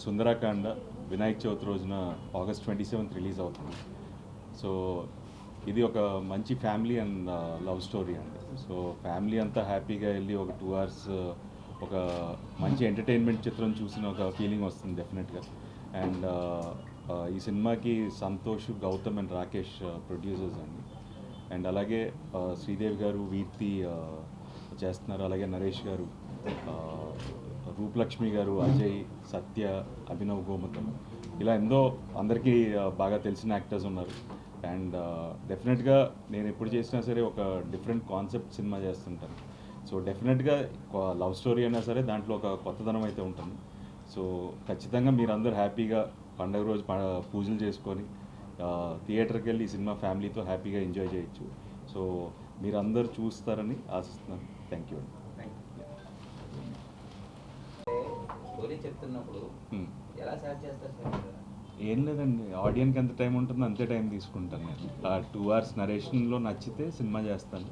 సుందరకాండ వినాయక చవితి రోజున August 27th release అవుతుంది. So ఇది ఒక మంచి ఫ్యామిలీ అండ్ లవ్ స్టోరీ అండి. సో ఫ్యామిలీ అంతా హ్యాపీగా వెళ్ళి ఒక 2 hours ఒక మంచి ఎంటర్టైన్మెంట్ చిత్రం చూసిన ఒక ఫీలింగ్ వస్తుంది డెఫినెట్గా. అండ్ ఈ సినిమాకి సంతోష్, గౌతమ్ అండ్ రాకేష్ ప్రొడ్యూసర్స్ అండి. అండ్ అలాగే శ్రీదేవి గారు, వీర్తి చేస్తున్నారు. అలాగే నరేష్ గారు, రూపలక్ష్మి గారు, అజయ్, సత్య, అభినవ్ గోమతం, ఇలా ఎంతో అందరికీ బాగా తెలిసిన యాక్టర్స్ ఉన్నారు. అండ్ డెఫినెట్గా నేను ఎప్పుడు చేసినా సరే ఒక డిఫరెంట్ కాన్సెప్ట్ సినిమా చేస్తుంటాను. సో డెఫినెట్గా లవ్ స్టోరీ అయినా సరే దాంట్లో ఒక కొత్తదనం అయితే ఉంటుంది. సో ఖచ్చితంగా మీరందరూ హ్యాపీగా పండగ రోజు పూజలు చేసుకొని థియేటర్కి వెళ్ళి ఈ సినిమా ఫ్యామిలీతో హ్యాపీగా ఎంజాయ్ చేయొచ్చు. సో మీరందరూ చూస్తారని ఆశిస్తున్నాను. Thank you. ఏం లేదండి, ఆడియన్కి ఎంత టైం ఉంటుందో అంతే టైం తీసుకుంటాను నేను. 2 hours నరేషన్లో నచ్చితే సినిమా చేస్తాను.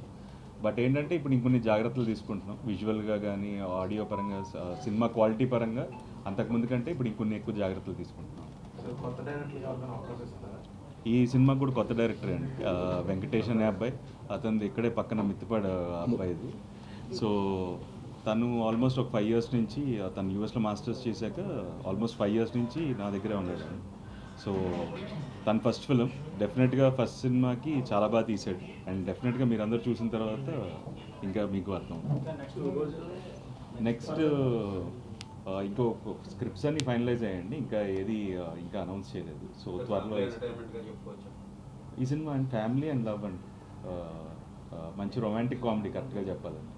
బట్ ఏంటంటే ఇప్పుడు ఇంకొన్ని జాగ్రత్తలు తీసుకుంటున్నాం విజువల్గా కానీ ఆడియో పరంగా, సినిమా క్వాలిటీ పరంగా అంతకుముందు కంటే ఇప్పుడు ఇంకొన్ని ఎక్కువ జాగ్రత్తలు తీసుకుంటున్నాం. ఈ సినిమా కూడా కొత్త డైరెక్టర్ అండి, వెంకటేష్ అనే అబ్బాయి. అతనిది ఇక్కడే పక్కన మిత్తిపాడు అబ్బాయిది. సో తను ఆల్మోస్ట్ ఒక 5 years నుంచి, తను యూఎస్లో మాస్టర్స్ చేశాక ఆల్మోస్ట్ 5 years నుంచి నా దగ్గరే ఉన్నాడు. సో తన ఫస్ట్ ఫిలిం, డెఫినెట్గా ఫస్ట్ సినిమాకి చాలా బాగా తీసాడు. అండ్ డెఫినెట్గా మీరు అందరూ చూసిన తర్వాత ఇంకా మీకు అర్థం. నెక్స్ట్ ఇంకో స్క్రిప్ట్స్ అన్ని ఫైనలైజ్ అయ్యండి, ఇంకా ఏది ఇంకా అనౌన్స్ చేయలేదు. సో త్వరలో ఈ cinema and family and love and మంచి రొమాంటిక్ కామెడీ కరెక్ట్గా చెప్పాలండి.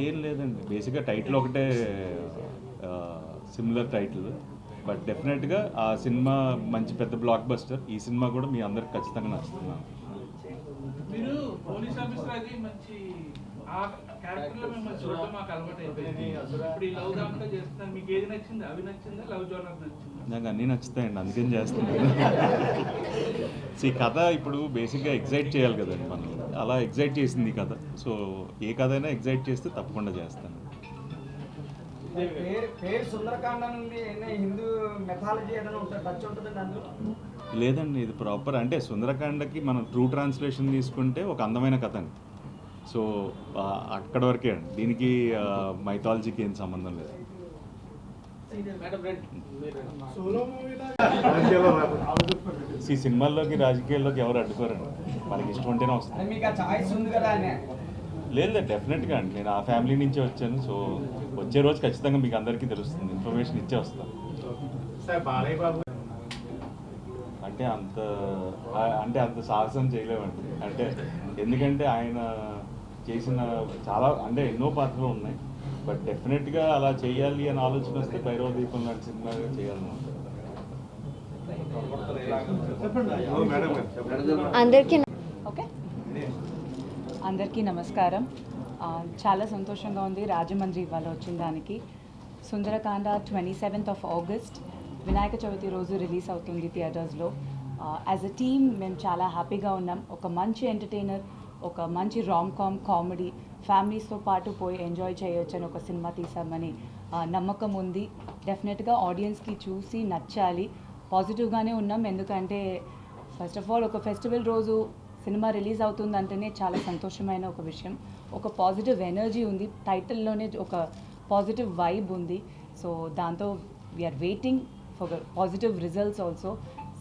ఏం లేదండి, బేసిక్గా టైటిల్ ఒకటే సిమిలర్ టైటిల్. బట్ డెఫినెట్గా ఆ సినిమా మంచి పెద్ద బ్లాక్ బస్టర్. ఈ సినిమా కూడా మీ అందరికి ఖచ్చితంగా నచ్చుతున్నాను. మీరు పోలీస్ ఆఫీసర్ అది మంచి ఆ క్యారెక్టర్లో మిమ్మల్ని చూడడం మాకు అలవాటు అయిపోయింది. ఇప్పుడు ఈ లవ్ దాంట్లో చేస్తున్నారు, మీకు ఏది నచ్చింది? అవి నచ్చిందా, లవ్ జోనర్ నచ్చిందా? నాకు అన్నీ నచ్చుతాయండి, అందుకని చేస్తున్నాను. ఈ కథ ఇప్పుడు బేసిక్గా ఎగ్జైట్ చేయాలి కదండి మనం, అలా ఎగ్జైట్ చేసింది ఈ కథ. సో ఏ కథ అయినా ఎగ్జైట్ చేస్తే తప్పకుండా చేస్తాను. లేదండి, ఇది ప్రాపర్ అంటే సుందరకాండకి మనం ట్రూ ట్రాన్స్లేషన్ తీసుకుంటే ఒక అందమైన కథ అండి. సో అక్కడ వరకే అండి, దీనికి మైథాలజీకి ఏం సంబంధం లేదు. ఈ సినిమాల్లోకి రాజకీయాల్లోకి ఎవరు అడ్డుకోరండి, మనకి ఇష్టం ఉంటేనే వస్తుంది. లేదు డెఫినెట్గా అండి, నేను ఆ ఫ్యామిలీ నుంచే వచ్చాను. సో వచ్చే రోజు ఖచ్చితంగా మీకు అందరికీ తెలుస్తుంది, ఇన్ఫర్మేషన్ ఇచ్చే వస్తాను. అంటే అంత సాహసం చేయలేమండి. అంటే ఎందుకంటే ఆయన చేసిన చాలా అంటే ఎన్నో పాత్రలు ఉన్నాయి. బట్ డెఫినెట్గా అలా చేయాలి అని ఆలోచన వస్తే భైరవ దీపం లాంటి సినిమా చేయాలని ఉంటుంది. అందరికీ నమస్కారం. చాలా సంతోషంగా ఉంది రాజమండ్రి ఇవాళ వచ్చిన దానికి. సుందరకాండ 27th August వినాయక చవితి రోజు రిలీజ్ అవుతుంది థియేటర్స్లో. యాజ్ అ టీమ్ మేము చాలా హ్యాపీగా ఉన్నాం. ఒక మంచి ఎంటర్టైనర్, ఒక మంచి కామెడీ ఫ్యామిలీస్తో పాటు పోయి ఎంజాయ్ చేయొచ్చు అని ఒక సినిమా తీసామని నమ్మకం ఉంది. డెఫినెట్గా ఆడియన్స్కి చూసి నచ్చాలి. పాజిటివ్గానే ఉన్నాం, ఎందుకంటే ఫస్ట్ ఆఫ్ ఆల్ ఒక ఫెస్టివల్ రోజు సినిమా రిలీజ్ అవుతుందంటేనే చాలా సంతోషమైన ఒక విషయం. ఒక పాజిటివ్ ఎనర్జీ ఉంది, టైటిల్లోనే ఒక పాజిటివ్ వైబ్ ఉంది. సో దాంతో we're waiting for positive results also.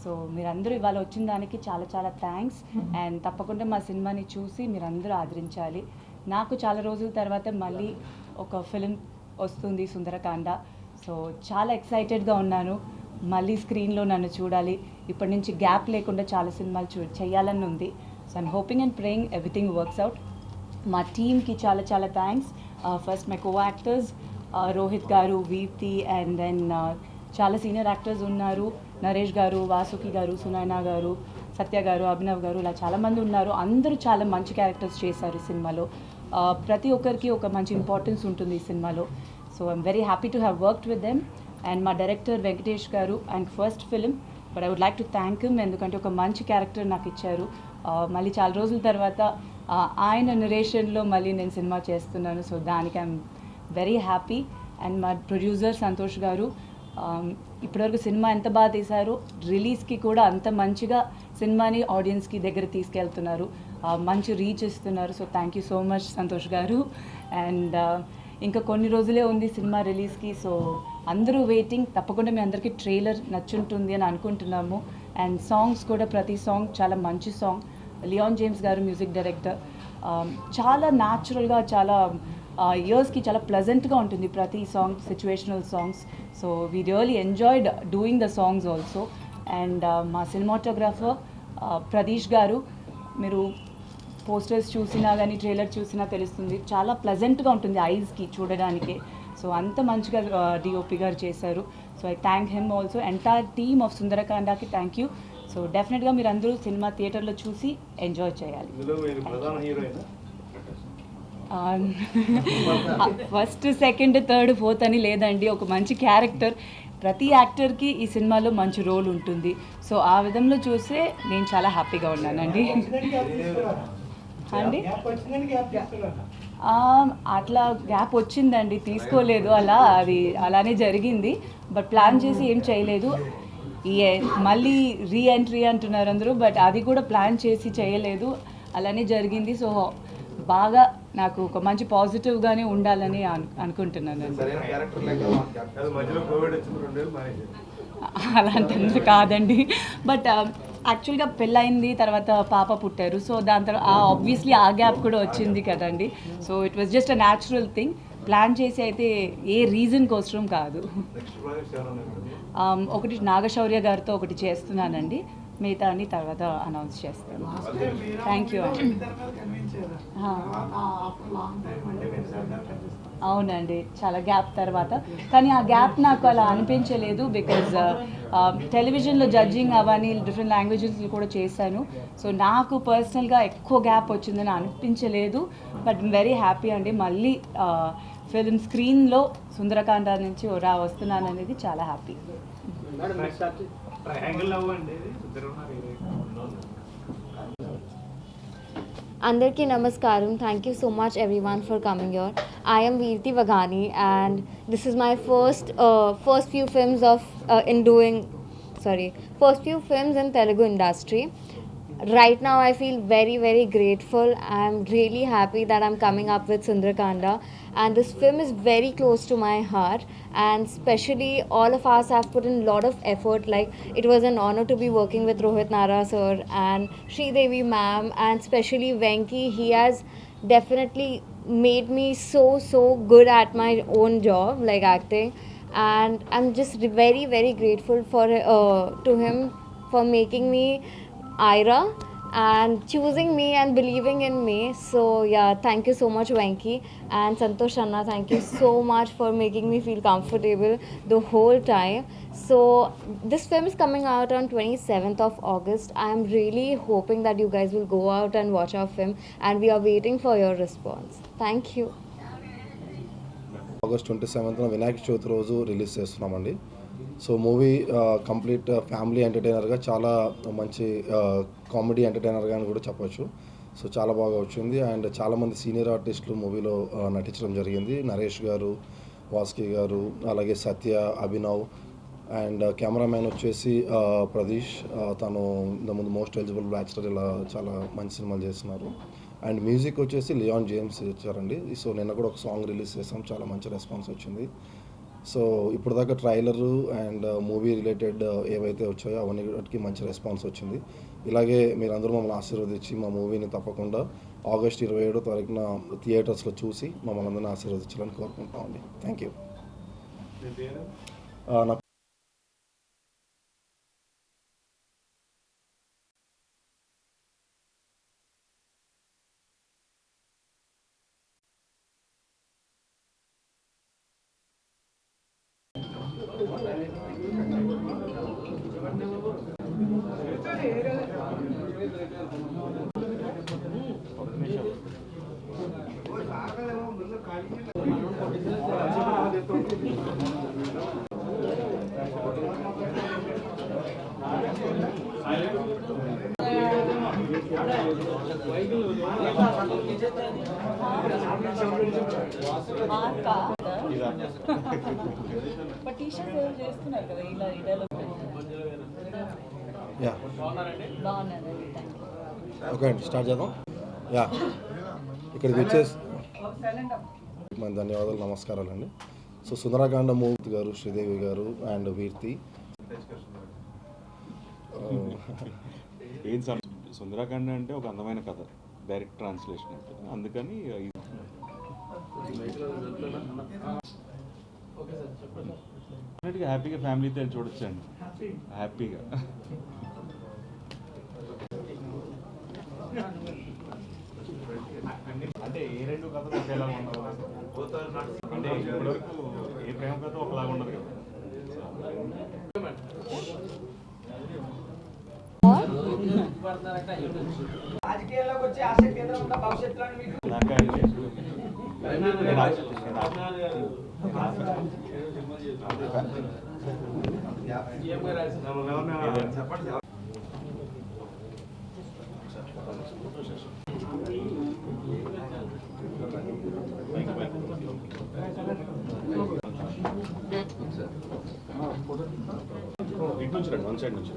So మీరందరూ ఇవాళ వచ్చిన దానికి చాలా చాలా థ్యాంక్స్. అండ్ తప్పకుండా మా సినిమాని చూసి మీరందరూ ఆదరించాలి. నాకు చాలా రోజుల తర్వాత మళ్ళీ ఒక ఫిలిం వస్తుంది సుందరకాండ. సో చాలా ఎక్సైటెడ్గా ఉన్నాను, మళ్ళీ స్క్రీన్లో నన్ను చూడాలి. ఇప్పటి నుంచి గ్యాప్ లేకుండా చాలా సినిమాలు చేయాలని ఉంది. So I'm hoping and praying everything works out. మా టీమ్కి చాలా చాలా thanks. First my co actors Rohit గారు, వీర్తి, అండ్ దెన్ చాలా సీనియర్ యాక్టర్స్ ఉన్నారు, నరేష్ గారు, వాసుకి గారు, సునైనా గారు, సత్య గారు, అభినవ్ గారు, ఇలా చాలామంది ఉన్నారు. అందరూ చాలా మంచి క్యారెక్టర్స్ చేశారు ఈ సినిమాలో. ప్రతి ఒక్కరికి ఒక మంచి ఇంపార్టెన్స్ ఉంటుంది ఈ సినిమాలో. So I'm very happy to have worked with them. And మా director Venkatesh garu, and first film, but I would like to thank him, ఎందుకంటే ఒక మంచి క్యారెక్టర్ నాకు ఇచ్చారు. మళ్ళీ చాలా రోజుల తర్వాత ఆయన నరేషన్లో మళ్ళీ నేను సినిమా చేస్తున్నాను. సో దానికి ఐఎమ్ వెరీ హ్యాపీ. అండ్ మా ప్రొడ్యూసర్ సంతోష్ గారు ఇప్పటివరకు సినిమా ఎంత బాగా తీశారు, రిలీజ్కి కూడా అంత మంచిగా సినిమాని ఆడియన్స్కి దగ్గర తీసుకెళ్తున్నారు, మంచి రీచ్ ఇస్తున్నారు. So thank you so much Santosh గారు. అండ్ ఇంకా కొన్ని రోజులే ఉంది సినిమా రిలీజ్కి. సో అందరూ వెయిటింగ్. తప్పకుండా మీ అందరికీ ట్రైలర్ నచ్చుంటుంది అని అనుకుంటున్నాము. అండ్ సాంగ్స్ కూడా ప్రతి సాంగ్ చాలా మంచి సాంగ్. లియాన్ జేమ్స్ గారు మ్యూజిక్ డైరెక్టర్. చాలా న్యాచురల్గా, చాలా ఇయర్స్కి చాలా ప్లెజెంట్గా ఉంటుంది ప్రతి song, situational songs. So we really enjoyed doing the songs also. And మా సినిమాటోగ్రాఫర్ ప్రదీష్ గారు, మీరు పోస్టర్స్ చూసినా కానీ ట్రైలర్ చూసినా తెలుస్తుంది, చాలా ప్లెజెంట్గా ఉంటుంది ఐస్కి చూడడానికి. సో అంత మంచిగా డిఓపి గారు చేశారు. So I thank him also. Entire team of సుందరకాండకి థ్యాంక్ యూ. సో డెఫినెట్గా మీరు అందరూ సినిమా థియేటర్లో చూసి ఎంజాయ్ చేయాలి. ఫస్ట్, సెకండ్, థర్డ్, ఫోర్త్ అని లేదండి. ఒక మంచి క్యారెక్టర్, ప్రతి యాక్టర్కి ఈ సినిమాలో మంచి రోల్ ఉంటుంది. సో ఆ విధంలో చూస్తే నేను చాలా హ్యాపీగా ఉన్నానండి. అండి అట్లా గ్యాప్ వచ్చిందండి, తీసుకోలేదు, అది అలానే జరిగింది. బట్ ప్లాన్ చేసి ఏం చేయలేదు. మళ్ళీ రీ ఎంట్రీ అంటున్నారు అందరూ, బట్ అది కూడా ప్లాన్ చేసి చేయలేదు, అలానే జరిగింది. సో బాగా నాకు ఒక మంచి పాజిటివ్గానే ఉండాలని అనుకుంటున్నాను. అలాంటి కాదండి, బట్ యాక్చువల్గా పెళ్ళయింది, తర్వాత పాప పుట్టారు. సో దాని తర్వాత ఆబ్వియస్లీ ఆ గ్యాప్ కూడా వచ్చింది కదండి. So it was just a natural thing. Plan చేసి అయితే ఏ రీజన్ కోసం కాదు. ఒకటి నాగశౌర్య గారితో ఒకటి చేస్తున్నానండి, మిగతా అని తర్వాత అనౌన్స్ చేస్తాను. థ్యాంక్ యూ అండి. అవునండి, చాలా గ్యాప్ తర్వాత. కానీ ఆ గ్యాప్ నాకు అలా అనిపించలేదు, బికాజ్ టెలివిజన్లో జడ్జింగ్ అవన్నీ డిఫరెంట్ లాంగ్వేజెస్లో కూడా చేశాను. సో నాకు పర్సనల్గా ఎక్కువ గ్యాప్ వచ్చిందని అనిపించలేదు. బట్ వెరీ హ్యాపీ అండి, మళ్ళీ ఫిల్మ్ స్క్రీన్లో సుందరకాండ నుంచి వస్తున్నాను అనేది చాలా happy. Andarki Namaskaram. Thank you so much everyone for coming here. I am Veerti Vaghani and this is my first few films first few films in Telugu industry. Right now I feel very, very grateful. I'm really happy that I'm coming up with Sundarakanda, and this film is very close to my heart, and especially all of us have put in a lot of effort. Like, it was an honor to be working with Rohit Nara sir and Sri Devi ma'am, and especially Venki. He has definitely made me so good at my own job, like acting, and I'm just very, very grateful to him for making me Ira and choosing me and believing in me. So yeah, thank you so much Venki, and Santosh Anna, thank you so much for making me feel comfortable the whole time. So this film is coming out on 27th of August. I am really hoping that you guys will go out and watch our film, and we are waiting for your response. Thank you. August 27th Vinayaka Chavithi రోజు release చేస్తున్నామండి. So movie complete family ఎంటర్టైనర్గా, చాలా మంచి comedy ఎంటర్టైనర్గా అని కూడా చెప్పొచ్చు. So చాలా బాగా వచ్చింది. అండ్ చాలామంది సీనియర్ ఆర్టిస్టులు మూవీలో నటించడం జరిగింది. నరేష్ గారు, వాసుకి గారు, అలాగే సత్య, అభినవ్, అండ్ కెమెరామ్యాన్ వచ్చేసి ప్రదీష్. తను ఇంతకుముందు మోస్ట్ ఎలిజిబుల్ బ్యాచులర్, ఇలా చాలా మంచి సినిమాలు చేస్తున్నారు. అండ్ మ్యూజిక్ వచ్చేసి లియాన్ జేమ్స్ ఇచ్చారండి. సో నిన్న కూడా ఒక సాంగ్ రిలీజ్ చేసాం, చాలా మంచి రెస్పాన్స్ వచ్చింది. సో ఇప్పుడు దాకా ట్రైలరు అండ్ మూవీ రిలేటెడ్ ఏవైతే వచ్చాయో అవన్నీ మంచి రెస్పాన్స్ వచ్చింది. ఇలాగే మీరందరూ మమ్మల్ని ఆశీర్వదించి మా మూవీని తప్పకుండా ఆగస్ట్ 27వ తారీఖున థియేటర్స్లో చూసి మమ్మల్ని అందరినీ ఆశీర్వదించాలని కోరుకుంటామండి. Thank you. నా టీషర్ట్ సేవ్ చేస్తున్నారు కదా ఇలా ఇడాలో యా బాగున్నారండి. Thank you. ఓకే అండి, స్టార్ట్ చేద్దాం. యా, ఇక్కడికి వచ్చేసి మన ధన్యవాదాలు, నమస్కారాలు అండి. సో సుందరకాండ మూర్తి గారు, శ్రీదేవి గారు అండ్ వీర్తి. ఏం సుందరకాండ అంటే ఒక అందమైన కథ, డైరెక్ట్ ట్రాన్స్లేషన్ అంటే అందుకని హ్యాపీగా ఫ్యామిలీతో చూడొచ్చండి, హ్యాపీగా. అంటే ఏ రెండు కథలు ఒకేలా ఉండవు, అంటే ఇప్పటివరకు ఏ ప్రేమ కథ ఒకలాగా ఉండదు కదా. రాజకీయాల్లోకి వచ్చే ఆసక్తి ఎంత ఉందా భవిష్యత్తులో మీకు? నాకా అండి? ఇటు నుంచి రండి, వన్ సైడ్ నుంచి.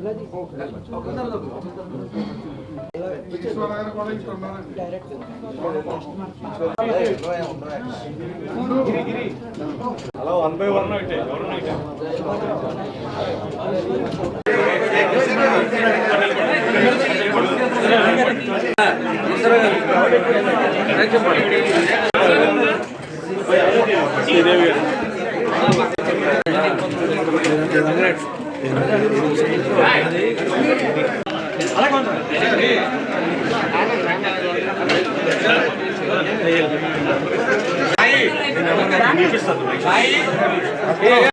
అలా 1 by 1 అయితే ఎవరన్నా అయితే శ్రీదేవి గారు